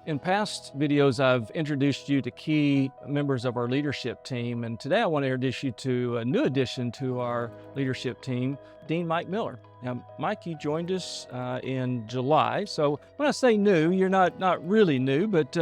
In past videos, I've introduced you to key members of our leadership team, and today I want to introduce you to a new addition to our leadership team, Dean Mike Miller. Now, Mike, you joined us in July. So when I say new, you're not really new, but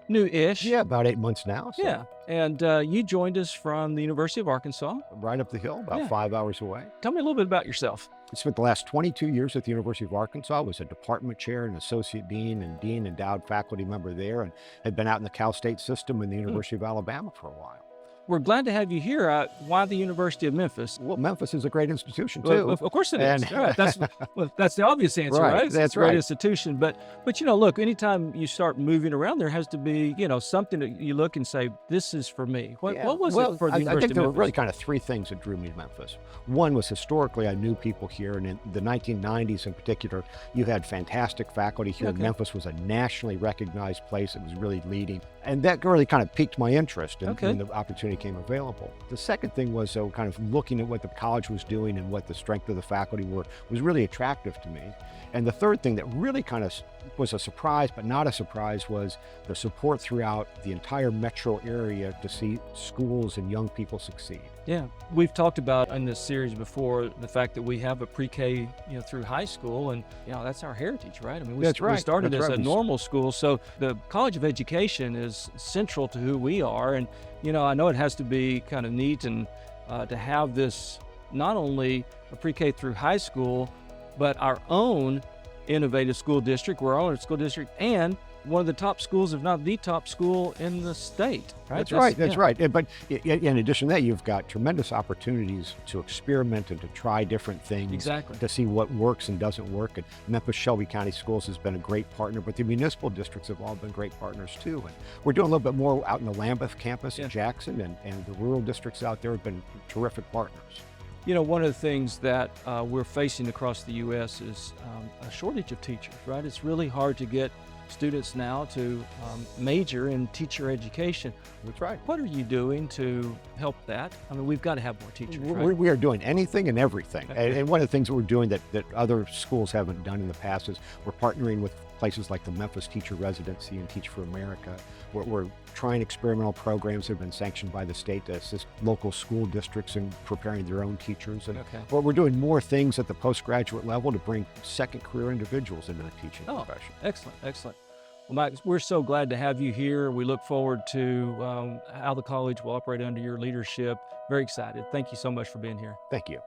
new-ish. Yeah, about 8 months now, so Yeah, and you joined us from the University of Arkansas. right up the hill, about Yeah. 5 hours away. Tell me a little bit about yourself. I spent the last 22 years at the University of Arkansas, was a department chair and associate dean and dean endowed faculty member there, and had been out in the Cal State system and the University of Alabama for a while. We're glad to have you here. Why the University of Memphis? Well, Memphis is a great institution Well, too. of course it is. And- All right. That's the obvious answer, Right, right? It's that's a great right. institution, but look, anytime you start moving around, there has to be something that you look and say, this is for me. What Yeah, was well, it for the I University think there of were Memphis? really kind of three things that drew me to Memphis. One was historically I knew people here, and in the 1990s in particular, you had fantastic faculty here. Okay. Memphis was a nationally recognized place. It was really leading, and that really kind of piqued my interest Okay. when the opportunity came available. The second thing was kind of looking at what the college was doing and what the strength of the faculty were was really attractive to me. And the third thing that really kind of was a surprise, but not a surprise, was the support throughout the entire metro area to see schools and young people succeed. Yeah, we've talked about in this series before the fact that we have a pre-K, through high school, and that's our heritage, right? I mean, we, That's we right. started That's as right. a normal school, so the College of Education is central to who we are, and I know it has to be kind of neat and to have this not only a pre-K through high school, but our own innovative school district. We're our own school district, and one of the top schools, if not the top school in the state. Right? That's right. That's yeah. right. But in addition to that, you've got tremendous opportunities to experiment and to try different things. Exactly. To see what works and doesn't work. And Memphis Shelby County Schools has been a great partner, but the municipal districts have all been great partners too. And we're doing a little bit more out in the Lambeth campus Yeah. in Jackson, and the rural districts out there have been terrific partners. One of the things that we're facing across the U.S. is a shortage of teachers, right? It's really hard to get students now to major in teacher education. That's right. What are you doing to help that? I mean, we've got to have more teachers, right? We are doing anything and everything. And one of the things that we're doing that other schools haven't done in the past is we're partnering with places like the Memphis Teacher Residency and Teach for America. We're trying experimental programs that have been sanctioned by the state to assist local school districts in preparing their own teachers. And Okay. we're doing more things at the postgraduate level to bring second career individuals into the teaching Oh, profession. excellent, excellent. Well, Mike, we're so glad to have you here. We look forward to how the college will operate under your leadership. Very excited. Thank you so much for being here. Thank you.